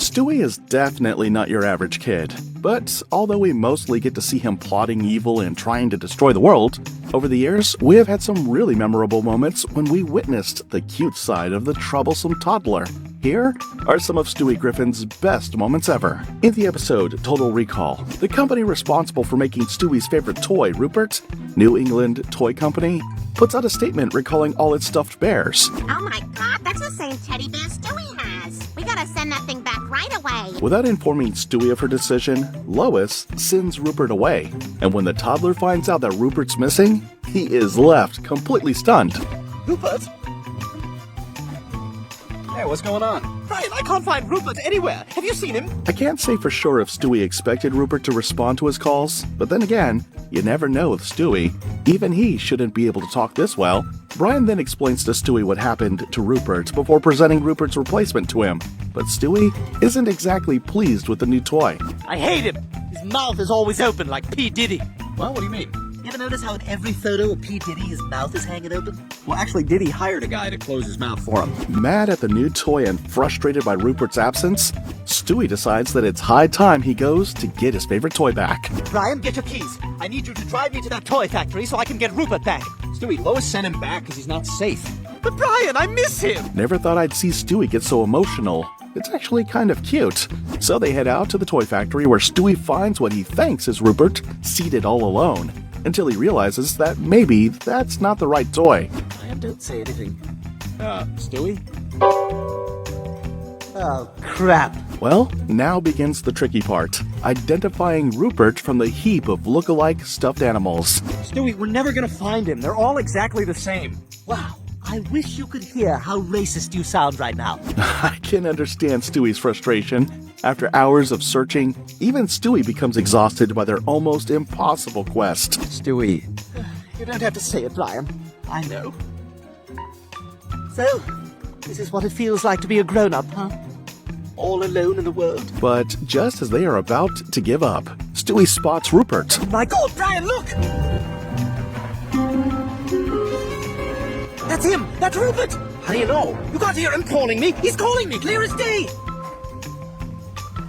Stewie is definitely not your average kid, but although we mostly get to see him plotting evil and trying to destroy the world, over the years we have had some really memorable moments when we witnessed the cute side of the troublesome toddler. Here are some of Stewie Griffin's best moments ever. In the episode Total Recall, the company responsible for making Stewie's favorite toy, Rupert, New England Toy Company, puts out a statement recalling all its stuffed bears. Oh my god, that's the same teddy bear Stewie has. We gotta send that thing back right away. Without informing Stewie of her decision, Lois sends Rupert away. And when the toddler finds out that Rupert's missing, he is left completely stunned. Rupert? Hey, what's going on? Brian, I can't find Rupert anywhere. Have you seen him? I can't say for sure if Stewie expected Rupert to respond to his calls, but then again, you never know with Stewie. Even he shouldn't be able to talk this well. Brian then explains to Stewie what happened to Rupert before presenting Rupert's replacement to him. But Stewie isn't exactly pleased with the new toy. I hate him! His mouth is always open like P. Diddy. Well, what do you mean? You ever notice how in every photo of P. Diddy his mouth is hanging open? Well, actually, Diddy hired a guy to close his mouth for him. Mad at the new toy and frustrated by Rupert's absence, Stewie decides that it's high time he goes to get his favorite toy back. Brian, get your keys. I need you to drive me to that toy factory so I can get Rupert back. Stewie, Lois sent him back because he's not safe. But Brian, I miss him! Never thought I'd see Stewie get so emotional. It's actually kind of cute. So they head out to the toy factory where Stewie finds what he thinks is Rupert seated all alone, until he realizes that maybe that's not the right toy. Brian, don't say anything. Stewie? Oh, crap. Well, now begins the tricky part, identifying Rupert from the heap of look-alike stuffed animals. Stewie, we're never gonna find him. They're all exactly the same. Wow. I wish you could hear how racist you sound right now. I can understand Stewie's frustration. After hours of searching, even Stewie becomes exhausted by their almost impossible quest. Stewie. You don't have to say it, Brian. I know. So, this is what it feels like to be a grown-up, huh? All alone in the world. But just as they are about to give up, Stewie spots Rupert. My God, Brian, look! That's him! That's Rupert! How do you know? You can't hear him calling me! He's calling me, clear as day!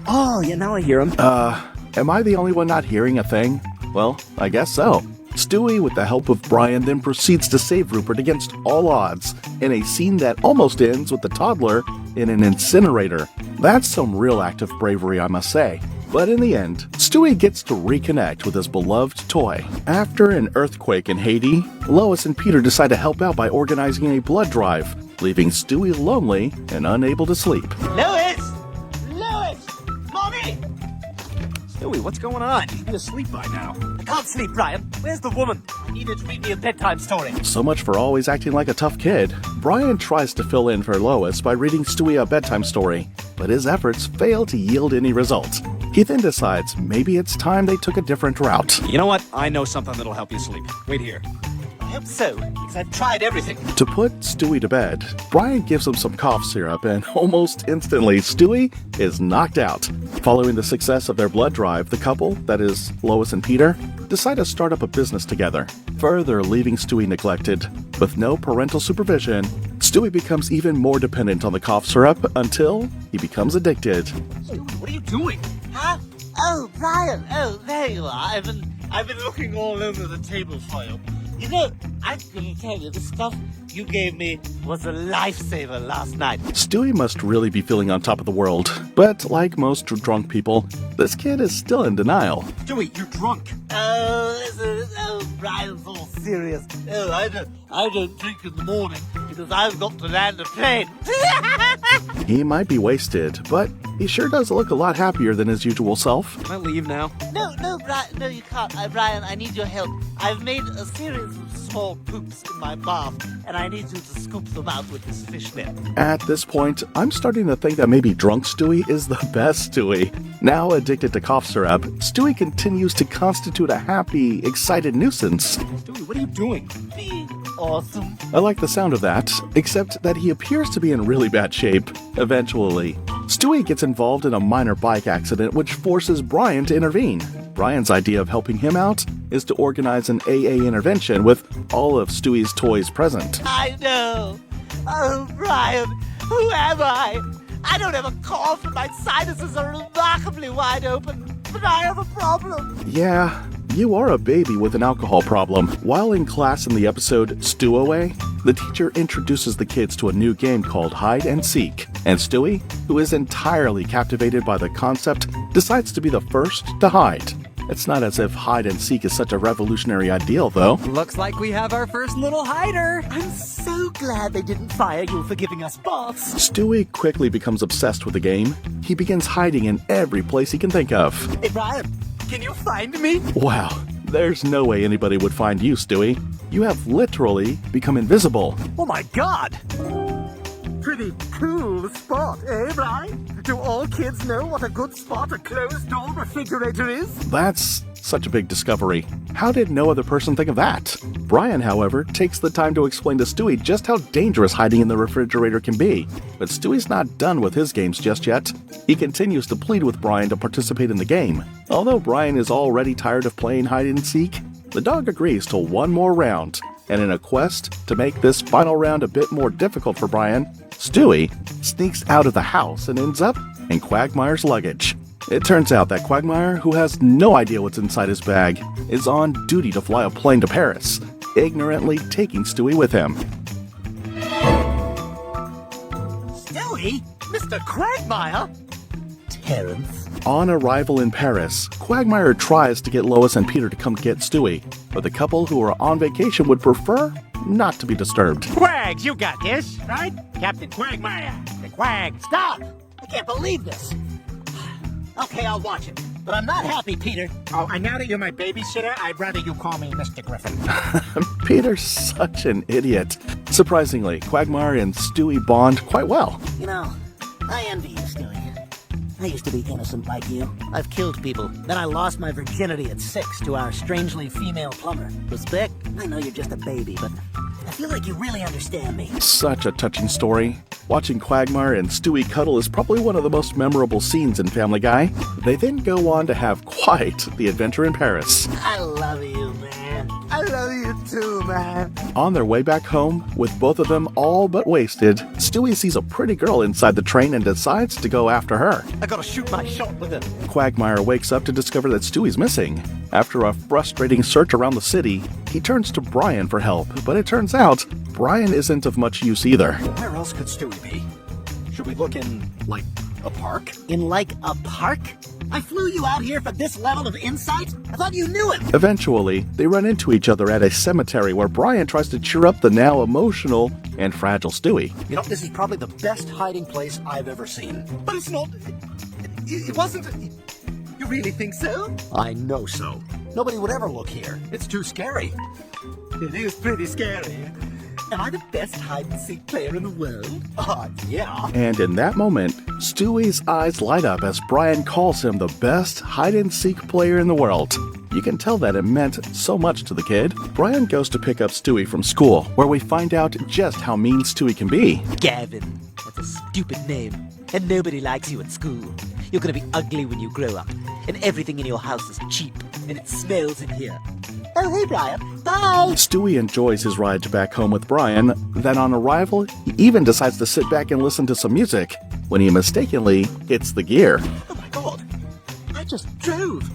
Oh, yeah, now I hear him. Am I the only one not hearing a thing? Well, I guess so. Stewie, with the help of Brian, then proceeds to save Rupert against all odds in a scene that almost ends with the toddler in an incinerator. That's some real act of bravery, I must say. But in the end, Stewie gets to reconnect with his beloved toy. After an earthquake in Haiti, Lois and Peter decide to help out by organizing a blood drive, leaving Stewie lonely and unable to sleep. Lois! Lois! Mommy! Stewie, what's going on? You'd be asleep by now. I can't sleep, Brian. Where's the woman? I need her to read me a bedtime story. So much for always acting like a tough kid. Brian tries to fill in for Lois by reading Stewie a bedtime story, but his efforts fail to yield any results. He then decides maybe it's time they took a different route. You know what? I know something that'll help you sleep. Wait here. I hope so, because I've tried everything. To put Stewie to bed, Brian gives him some cough syrup, and almost instantly, Stewie is knocked out. Following the success of their blood drive, the couple, that is, Lois and Peter, decide to start up a business together, further leaving Stewie neglected. With no parental supervision, Stewie becomes even more dependent on the cough syrup until he becomes addicted. Stewie, what are you doing? Huh? Oh, Brian. Oh, there you are. I've been looking all over the table for you. You know, I'm gonna tell you, the stuff you gave me was a lifesaver last night. Stewie must really be feeling on top of the world, but like most drunk people, this kid is still in denial. Stewie, you're drunk. Oh, Brian's all serious. Oh, I don't drink in the morning because I've got to land a plane. He might be wasted, but he sure does look a lot happier than his usual self. Can I leave now? No, Brian, no, you can't. Brian, I need your help. I've made a series of small poops in my bath, and I need you to scoop them out with this fish net. At this point, I'm starting to think that maybe drunk Stewie is the best Stewie. Now addicted to cough syrup, Stewie continues to constitute a happy, excited nuisance. Stewie, what are you doing? Being awesome. I like the sound of that, except that he appears to be in really bad shape. Eventually, Stewie gets involved in a minor bike accident which forces Brian to intervene. Brian's idea of helping him out is to organize an AA intervention with all of Stewie's toys present. I know. Oh, Brian, who am I? I don't have a cough, and my sinuses are remarkably wide open. But I have a problem. Yeah, you are a baby with an alcohol problem. While in class in the episode Stowaway, the teacher introduces the kids to a new game called Hide and Seek. And Stewie, who is entirely captivated by the concept, decides to be the first to hide. It's not as if hide and seek is such a revolutionary ideal, though. Looks like we have our first little hider. I'm so glad they didn't fire you for giving us baths. Stewie quickly becomes obsessed with the game. He begins hiding in every place he can think of. Hey, Brian, can you find me? Wow, there's no way anybody would find you, Stewie. You have literally become invisible. Oh my god! Pretty cool spot, eh, Brian? Do all kids know what a good spot a closed-door refrigerator is? That's such a big discovery. How did no other person think of that? Brian, however, takes the time to explain to Stewie just how dangerous hiding in the refrigerator can be. But Stewie's not done with his games just yet. He continues to plead with Brian to participate in the game. Although Brian is already tired of playing hide and seek, the dog agrees to one more round. And in a quest to make this final round a bit more difficult for Brian, Stewie sneaks out of the house and ends up in Quagmire's luggage. It turns out that Quagmire, who has no idea what's inside his bag, is on duty to fly a plane to Paris, ignorantly taking Stewie with him. Stewie? Mr. Quagmire? Terrence? On arrival in Paris, Quagmire tries to get Lois and Peter to come get Stewie, but the couple who are on vacation would prefer not to be disturbed. Quags, you got this, right? Captain Quagmire, the Quag. Stop! I can't believe this. Okay, I'll watch it. But I'm not happy, Peter. Oh, and now that you're my babysitter, I'd rather you call me Mr. Griffin. Peter's such an idiot. Surprisingly, Quagmire and Stewie bond quite well. You know, I envy you, Stewie. I used to be innocent like you. I've killed people. Then I lost my virginity at 6 to our strangely female plumber. Respect? I know you're just a baby, but I feel like you really understand me. Such a touching story. Watching Quagmire and Stewie cuddle is probably one of the most memorable scenes in Family Guy. They then go on to have quite the adventure in Paris. I love you, man. I love you too, man. On their way back home, with both of them all but wasted, Stewie sees a pretty girl inside the train and decides to go after her. I gotta shoot my shot with it. Quagmire wakes up to discover that Stewie's missing. After a frustrating search around the city, he turns to Brian for help, but it turns out Brian isn't of much use either. Where else could Stewie be? Should we look in, like, a park? In, like, a park? I flew you out here for this level of insight? I thought you knew it! Eventually, they run into each other at a cemetery where Brian tries to cheer up the now emotional and fragile Stewie. You know, this is probably the best hiding place I've ever seen. But it's not... It wasn't... You really think so? I know so. Nobody would ever look here. It's too scary. It is pretty scary. Am I the best hide-and-seek player in the world? Yeah. And in that moment, Stewie's eyes light up as Brian calls him the best hide-and-seek player in the world. You can tell that it meant so much to the kid. Brian goes to pick up Stewie from school, where we find out just how mean Stewie can be. Gavin, that's a stupid name, and nobody likes you at school. You're gonna be ugly when you grow up, and everything in your house is cheap, and it smells in here. Oh, hey, Brian. Bye! Stewie enjoys his ride back home with Brian. Then on arrival, he even decides to sit back and listen to some music, when he mistakenly hits the gear. Oh my god! I just drove!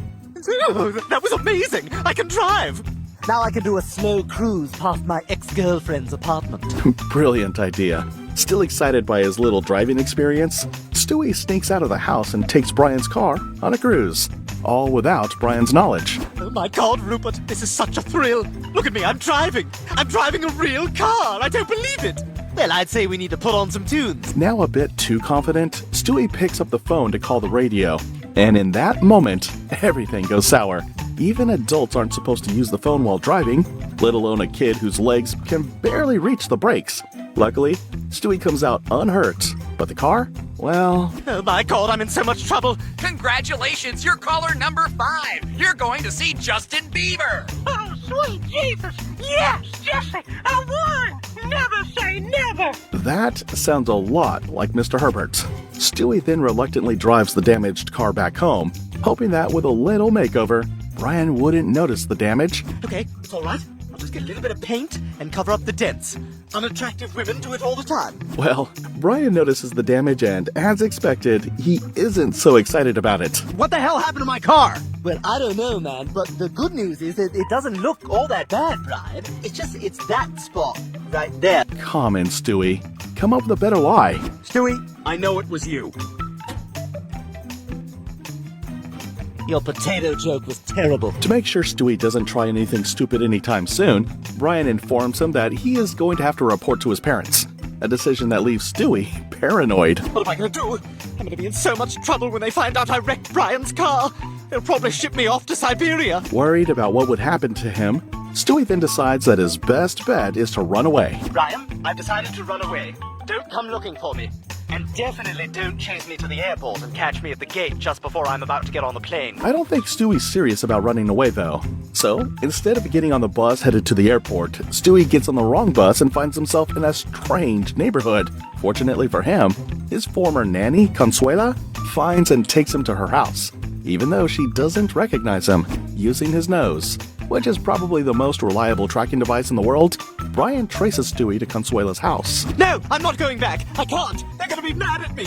Oh, that was amazing! I can drive! Now I can do a slow cruise past my ex-girlfriend's apartment. Brilliant idea. Still excited by his little driving experience, Stewie sneaks out of the house and takes Brian's car on a cruise. All without Brian's knowledge. Oh my god, Rupert, this is such a thrill! Look at me, I'm driving! I'm driving a real car! I don't believe it! Well, I'd say we need to put on some tunes. Now a bit too confident, Stewie picks up the phone to call the radio. And in that moment, everything goes sour. Even adults aren't supposed to use the phone while driving, let alone a kid whose legs can barely reach the brakes. Luckily, Stewie comes out unhurt, but the car? Well... Oh my god, I'm in so much trouble! Congratulations, you're caller number 5. You're going to see Justin Bieber. Oh, sweet Jesus! Yes, Jesse, I won! Never say never! That sounds a lot like Mr. Herbert. Stewie then reluctantly drives the damaged car back home, hoping that with a little makeover, Brian wouldn't notice the damage. Okay, it's alright. I'll just get a little bit of paint and cover up the dents. Unattractive women do it all the time. Well, Brian notices the damage and, as expected, he isn't so excited about it. What the hell happened to my car? Well, I don't know, man, but the good news is that it doesn't look all that bad, Brian. It's that spot right there. Come in, Stewie. Come up with a better lie. Stewie, I know it was you. Your potato joke was terrible. To make sure Stewie doesn't try anything stupid anytime soon, Brian informs him that he is going to have to report to his parents. A decision that leaves Stewie paranoid. What am I going to do? I'm going to be in so much trouble when they find out I wrecked Brian's car. They'll probably ship me off to Siberia. Worried about what would happen to him, Stewie then decides that his best bet is to run away. Brian, I've decided to run away. Don't come looking for me. And definitely don't chase me to the airport and catch me at the gate just before I'm about to get on the plane. I don't think Stewie's serious about running away, though. So, instead of getting on the bus headed to the airport, Stewie gets on the wrong bus and finds himself in a strange neighborhood. Fortunately for him, his former nanny, Consuela, finds and takes him to her house, even though she doesn't recognize him, using his nose, which is probably the most reliable tracking device in the world. Brian traces Stewie to Consuela's house. No, I'm not going back. I can't. They're going to be mad at me.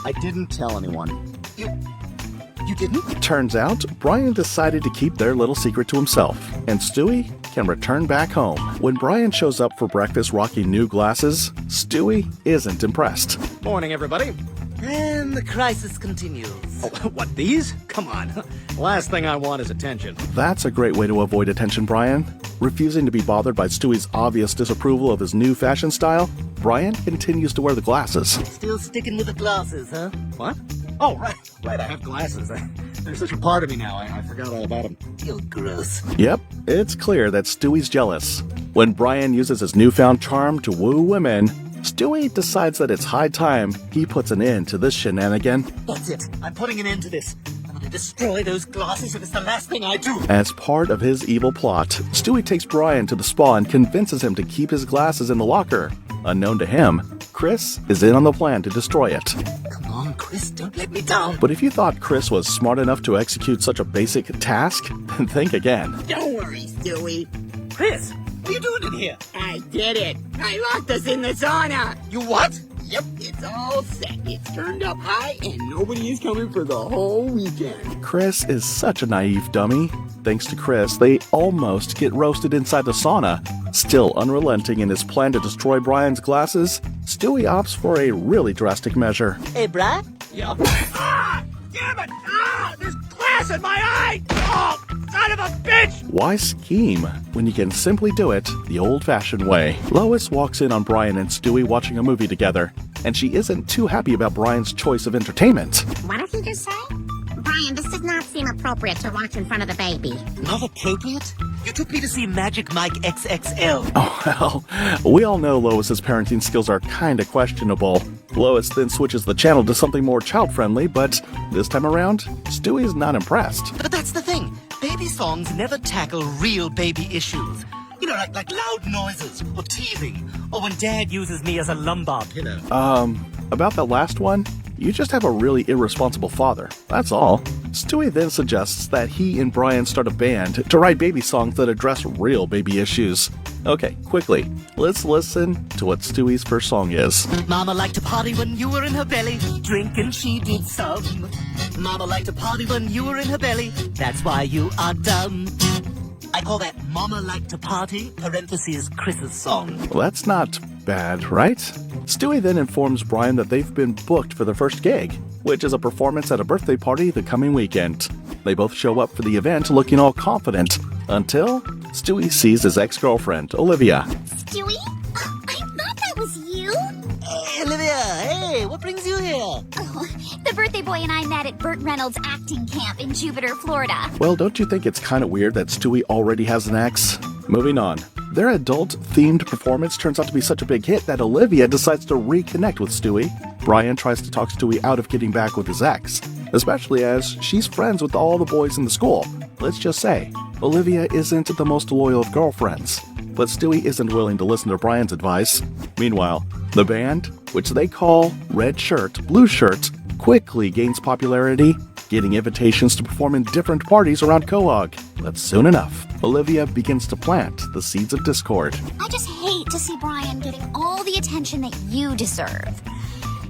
I didn't tell anyone. You didn't? Turns out, Brian decided to keep their little secret to himself, and Stewie can return back home. When Brian shows up for breakfast rocking new glasses, Stewie isn't impressed. Morning, everybody. And the crisis continues. Oh, what, these? Come on. Last thing I want is attention. That's a great way to avoid attention, Brian. Refusing to be bothered by Stewie's obvious disapproval of his new fashion style, Brian continues to wear the glasses. Still sticking with the glasses, huh? What? Oh, right, I have glasses. They're such a part of me now, I forgot all about them. You're gross. Yep, it's clear that Stewie's jealous. When Brian uses his newfound charm to woo women, Stewie decides that it's high time he puts an end to this shenanigan. That's it. I'm putting an end to this. I'm going to destroy those glasses if it's the last thing I do. As part of his evil plot, Stewie takes Brian to the spa and convinces him to keep his glasses in the locker. Unknown to him, Chris is in on the plan to destroy it. Come on, Chris, don't let me down. But if you thought Chris was smart enough to execute such a basic task, then think again. Don't worry, Stewie. Chris, what are you doing in here? I did it. I locked us in the sauna. You what? Yep, it's all set. It's turned up high and nobody is coming for the whole weekend. Chris is such a naive dummy. Thanks to Chris, they almost get roasted inside the sauna. Still unrelenting in his plan to destroy Brian's glasses, Stewie opts for a really drastic measure. Hey, Brian? Yep. Ah! Damn it! Ah! There's glass in my eye! Oh, son of a bitch! Why scheme when you can simply do it the old-fashioned way? Lois walks in on Brian and Stewie watching a movie together, and she isn't too happy about Brian's choice of entertainment. What did he just say? Brian, this does not seem appropriate to watch in front of the baby. Not appropriate? You took me to see Magic Mike XXL. Oh, well, we all know Lois's parenting skills are kinda questionable. Lois then switches the channel to something more child-friendly, but this time around, Stewie's not impressed. But that's the thing. Baby songs never tackle real baby issues. You know, like loud noises, or teething, or when Dad uses me as a lumbar pillow. About that last one, you just have a really irresponsible father. That's all. Stewie then suggests that he and Brian start a band to write baby songs that address real baby issues. Okay, quickly, let's listen to what Stewie's first song is. Mama liked to party when you were in her belly, drink and she did some. Mama liked to party when you were in her belly, that's why you are dumb. I call that Mama Liked to Party, parentheses, Chris's song. Well, that's not bad, right? Stewie then informs Brian that they've been booked for their first gig, which is a performance at a birthday party the coming weekend. They both show up for the event looking all confident, until Stewie sees his ex-girlfriend, Olivia. Stewie? I thought that was you. Hey, Olivia, hey, what brings you here? Oh, the birthday boy and I met at Burt Reynolds' acting camp in Jupiter, Florida. Well, don't you think it's kind of weird that Stewie already has an ex? Moving on. Their adult-themed performance turns out to be such a big hit that Olivia decides to reconnect with Stewie. Brian tries to talk Stewie out of getting back with his ex, especially as she's friends with all the boys in the school. Let's just say, Olivia isn't the most loyal of girlfriends, but Stewie isn't willing to listen to Brian's advice. Meanwhile, the band, which they call Red Shirt, Blue Shirt, quickly gains popularity getting invitations to perform in different parties around Quahog. But soon enough, Olivia begins to plant the seeds of discord. I just hate to see Brian getting all the attention that you deserve.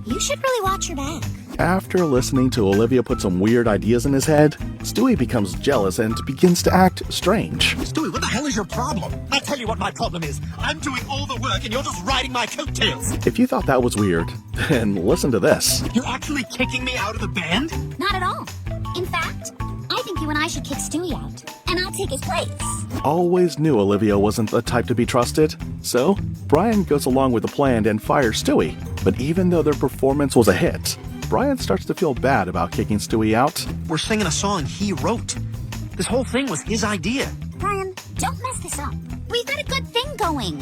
You should really watch your back. After listening to Olivia put some weird ideas in his head, Stewie becomes jealous and begins to act strange. Stewie, what the hell is your problem? I'll tell you what my problem is. I'm doing all the work and you're just riding my coattails. If you thought that was weird, then listen to this. You're actually kicking me out of the band? Not at all. In fact, I think you and I should kick Stewie out, and I'll take his place. Always knew Olivia wasn't the type to be trusted, so Brian goes along with the plan and fires Stewie. But even though their performance was a hit, Brian starts to feel bad about kicking Stewie out. We're singing a song he wrote. This whole thing was his idea. Brian, don't mess this up. We've got a good thing going.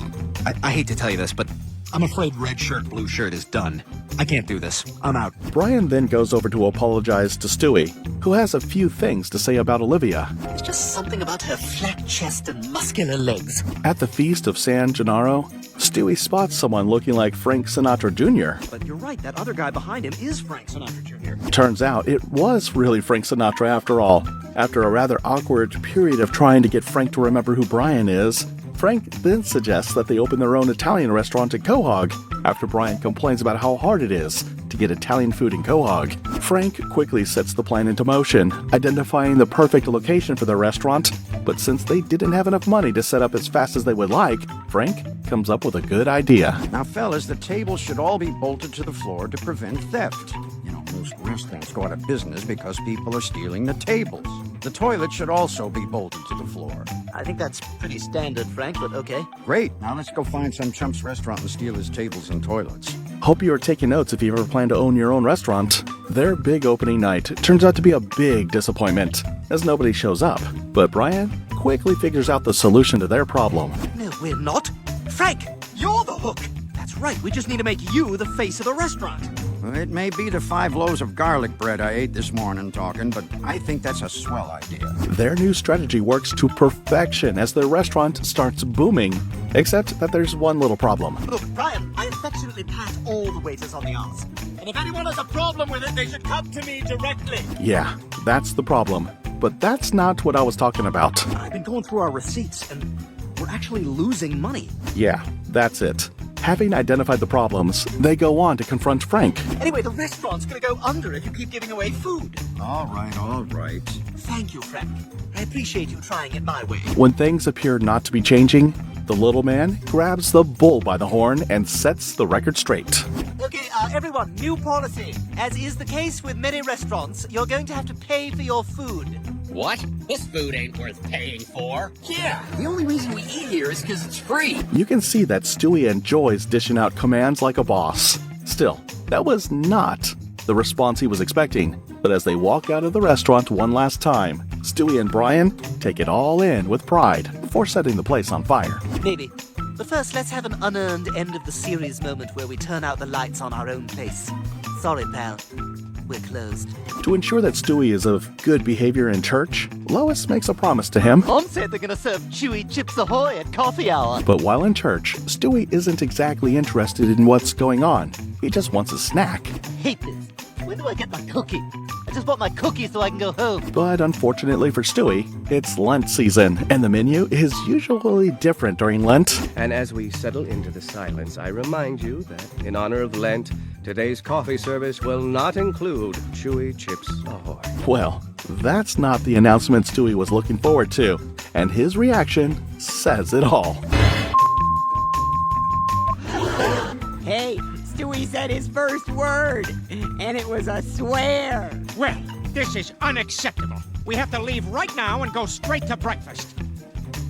I hate to tell you this, but I'm afraid red shirt, blue shirt is done. I can't do this. I'm out. Brian then goes over to apologize to Stewie, who has a few things to say about Olivia. It's just something about her flat chest and muscular legs. At the feast of San Gennaro, Stewie spots someone looking like Frank Sinatra Jr. But you're right, that other guy behind him is Frank Sinatra Jr. Turns out it was really Frank Sinatra after all. After a rather awkward period of trying to get Frank to remember who Brian is, Frank then suggests that they open their own Italian restaurant in Quahog, after Brian complains about how hard it is to get Italian food in Quahog. Frank quickly sets the plan into motion, identifying the perfect location for their restaurant, but since they didn't have enough money to set up as fast as they would like, Frank comes up with a good idea. Now, fellas, the tables should all be bolted to the floor to prevent theft. You know, most restaurants go out of business because people are stealing the tables. The toilet should also be bolted to the floor. I think that's pretty standard, Frank, but okay. Great. Now let's go find some chump's restaurant and steal his tables and toilets. Hope you are taking notes if you ever plan to own your own restaurant. Their big opening night turns out to be a big disappointment, as nobody shows up. But Brian quickly figures out the solution to their problem. No, we're not. Frank, you're the hook. That's right, we just need to make you the face of the restaurant. Well, it may be the 5 loaves of garlic bread I ate this morning talking, but I think that's a swell idea. Their new strategy works to perfection as their restaurant starts booming. Except that there's one little problem. Look, Brian, I affectionately pat all the waiters on the arms. And if anyone has a problem with it, they should come to me directly. Yeah, that's the problem. But that's not what I was talking about. I've been going through our receipts, and we're actually losing money. Yeah, that's it. Having identified the problems, they go on to confront Frank. Anyway, the restaurant's gonna go under if you keep giving away food. All right, all right. Thank you, Frank. I appreciate you trying it my way. When things appear not to be changing, the little man grabs the bull by the horn and sets the record straight. Okay, everyone, new policy. As is the case with many restaurants, you're going to have to pay for your food. What? This food ain't worth paying for. Yeah, the only reason we eat here is because it's free. You can see that Stewie enjoys dishing out commands like a boss. Still, that was not the response he was expecting. But as they walk out of the restaurant one last time, Stewie and Brian take it all in with pride before setting the place on fire. Maybe. But first, let's have an unearned end of the series moment where we turn out the lights on our own place. Sorry, pal. We're closed. To ensure that Stewie is of good behavior in church, Lois makes a promise to him. Mom said they're gonna serve chewy Chips Ahoy at coffee hour. But while in church, Stewie isn't exactly interested in what's going on. He just wants a snack. Hate this. When do I get my cookie? I just bought my cookie so I can go home. But unfortunately for Stewie, it's Lent season, and the menu is usually different during Lent. And as we settle into the silence, I remind you that in honor of Lent, today's coffee service will not include chewy Chips Ahoy. Well, that's not the announcement Stewie was looking forward to, and his reaction says it all. Hey, Stewie said his first word, and it was a swear. Well, this is unacceptable. We have to leave right now and go straight to breakfast.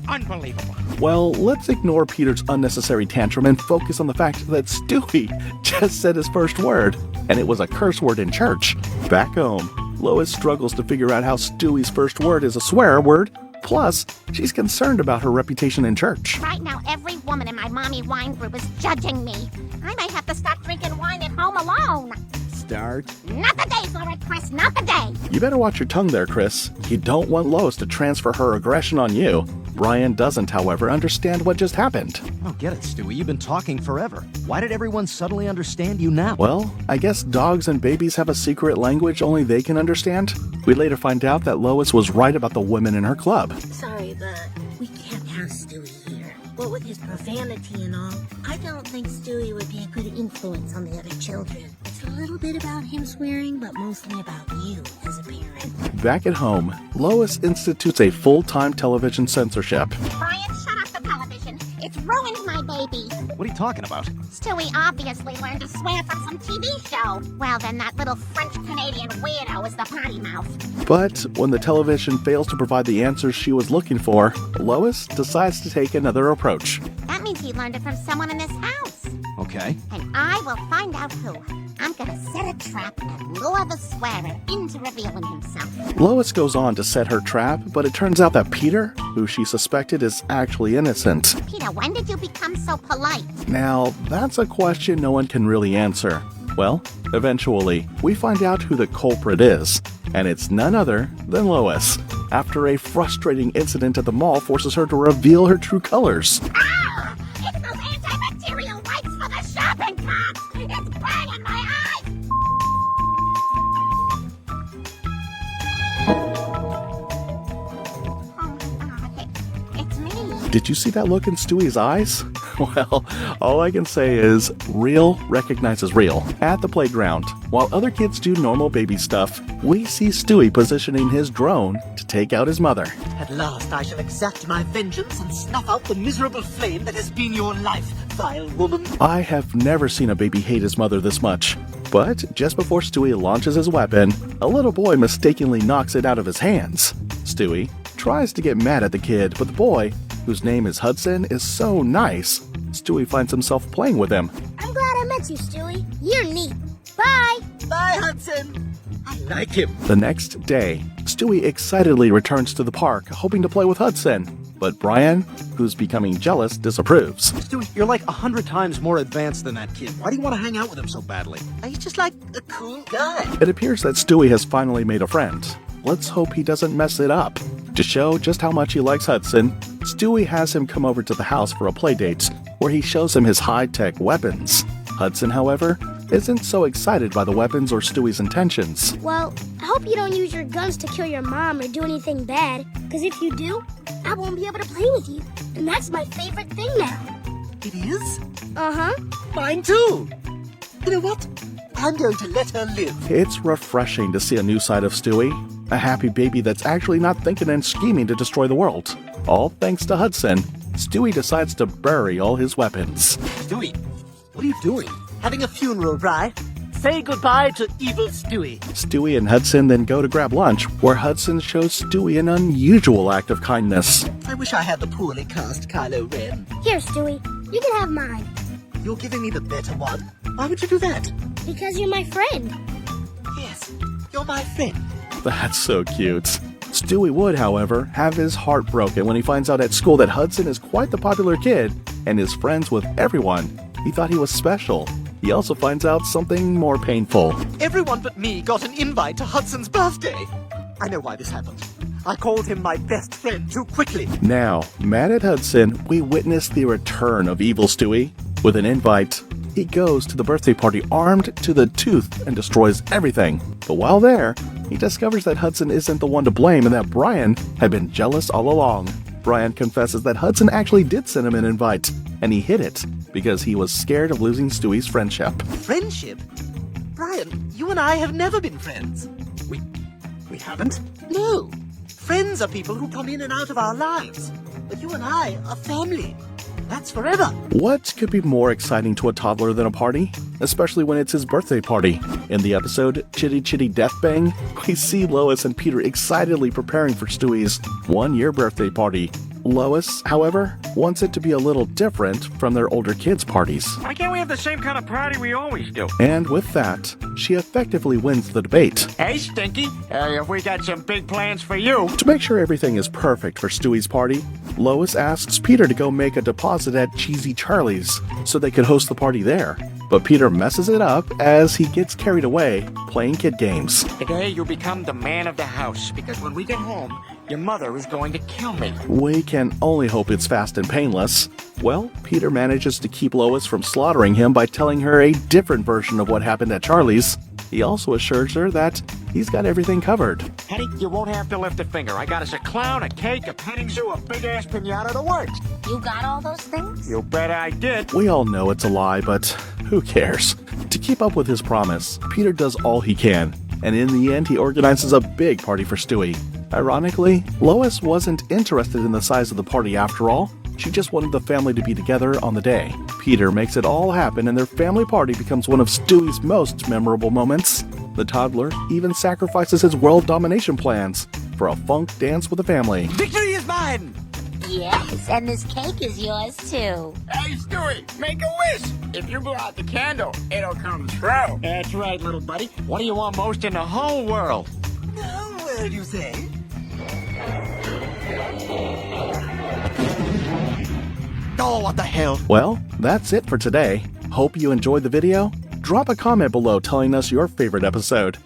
Unbelievable. Well, let's ignore Peter's unnecessary tantrum and focus on the fact that Stewie just said his first word, and it was a curse word in church. Back home, Lois struggles to figure out how Stewie's first word is a swear word. Plus, she's concerned about her reputation in church. Right now, every woman in my mommy wine group is judging me. I may have to stop drinking wine at home alone. Start. Not the day for it, Chris, not the day. You better watch your tongue there, Chris. You don't want Lois to transfer her aggression on you. Brian doesn't, however, understand what just happened. I don't get it, Stewie. You've been talking forever. Why did everyone suddenly understand you now? Well, I guess dogs and babies have a secret language only they can understand. We later find out that Lois was right about the women in her club. Sorry, but we can't have Stewie here. What with his profanity and all, I don't think Stewie would be a good influence on the other children. It's a little bit about him swearing, but mostly about you as a parent. Back at home, Lois institutes a full-time television censorship. Brian, shut up the television. It's ruined my baby. What are you talking about? Stewie obviously learned to swear from some TV show. Well, then that little French-Canadian weirdo is the potty mouth. But when the television fails to provide the answers she was looking for, Lois decides to take another approach. That means he learned it from someone in this house. Okay. And I will find out who. I'm gonna set a trap and lure the swearer into revealing himself. Lois goes on to set her trap, but it turns out that Peter, who she suspected, is actually innocent. Peter, when did you become so polite? Now, that's a question no one can really answer. Well, eventually, we find out who the culprit is, and it's none other than Lois, after a frustrating incident at the mall forces her to reveal her true colors. Ah! It's those antibacterial wipes for the shopping cart! It's burning my eyes! Oh my God, it's me. Did you see that look in Stewie's eyes? Well, all I can say is real recognizes real. At the playground, while other kids do normal baby stuff, we see Stewie positioning his drone to take out his mother. At last I shall exact my vengeance and snuff out the miserable flame that has been your life, vile woman. I have never seen a baby hate his mother this much. But just before Stewie launches his weapon, a little boy mistakenly knocks it out of his hands. Stewie tries to get mad at the kid, but the boy, whose name is Hudson, is so nice, Stewie finds himself playing with him. I'm glad I met you, Stewie. You're neat. Bye! Bye, Hudson. I like him. The next day, Stewie excitedly returns to the park, hoping to play with Hudson. But Brian, who's becoming jealous, disapproves. Stewie, you're like 100 times more advanced than that kid. Why do you want to hang out with him so badly? He's just like a cool guy. It appears that Stewie has finally made a friend. Let's hope he doesn't mess it up. To show just how much he likes Hudson, Stewie has him come over to the house for a playdate, where he shows him his high-tech weapons. Hudson, however, isn't so excited by the weapons or Stewie's intentions. Well, I hope you don't use your guns to kill your mom or do anything bad, because if you do, I won't be able to play with you. And that's my favorite thing now. It is? Uh-huh. Mine too. You know what? I'm going to let her live. It's refreshing to see a new side of Stewie, a happy baby that's actually not thinking and scheming to destroy the world. All thanks to Hudson, Stewie decides to bury all his weapons. Stewie, what are you doing? Having a funeral, Bri. Say goodbye to evil Stewie. Stewie and Hudson then go to grab lunch, where Hudson shows Stewie an unusual act of kindness. I wish I had the poorly cast Kylo Ren. Here, Stewie. You can have mine. You're giving me the better one? Why would you do that? Because you're my friend. Yes, you're my friend. That's so cute. Stewie would, however, have his heart broken when he finds out at school that Hudson is quite the popular kid and is friends with everyone. He thought he was special. He also finds out something more painful. Everyone but me got an invite to Hudson's birthday. I know why this happened. I called him my best friend too quickly. Now, mad at Hudson, we witness the return of evil Stewie. With an invite, he goes to the birthday party armed to the tooth and destroys everything. But while there, he discovers that Hudson isn't the one to blame and that Brian had been jealous all along. Brian confesses that Hudson actually did send him an invite, and he hid it because he was scared of losing Stewie's friendship. Friendship? Brian, you and I have never been friends. We haven't? No. Friends are people who come in and out of our lives. But you and I are family. That's forever. What could be more exciting to a toddler than a party? Especially when it's his birthday party. In the episode Chitty Chitty Death Bang, we see Lois and Peter excitedly preparing for Stewie's one-year birthday party. Lois, however, wants it to be a little different from their older kids' parties. Why can't we have the same kind of party we always do? And with that, she effectively wins the debate. Hey, Stinky, we got some big plans for you. To make sure everything is perfect for Stewie's party, Lois asks Peter to go make a deposit at Cheesy Charlie's so they could host the party there. But Peter messes it up as he gets carried away playing kid games. Today you become the man of the house, because when we get home, your mother is going to kill me. We can only hope it's fast and painless. Well, Peter manages to keep Lois from slaughtering him by telling her a different version of what happened at Charlie's. He also assures her that he's got everything covered. Honey, you won't have to lift a finger. I got us a clown, a cake, a petting zoo, a big-ass piñata, the works. You got all those things? You bet I did. We all know it's a lie, but who cares? To keep up with his promise, Peter does all he can, and in the end he organizes a big party for Stewie. Ironically, Lois wasn't interested in the size of the party after all. She just wanted the family to be together on the day. Peter makes it all happen and their family party becomes one of Stewie's most memorable moments. The toddler even sacrifices his world domination plans for a funk dance with the family. Victory is mine! Yes, and this cake is yours too. Hey, Stewie, make a wish. If you blow out the candle, it'll come true. That's right, little buddy. What do you want most in the whole world? Well, you say? Oh, what the hell? Well, that's it for today. Hope you enjoyed the video. Drop a comment below telling us your favorite episode.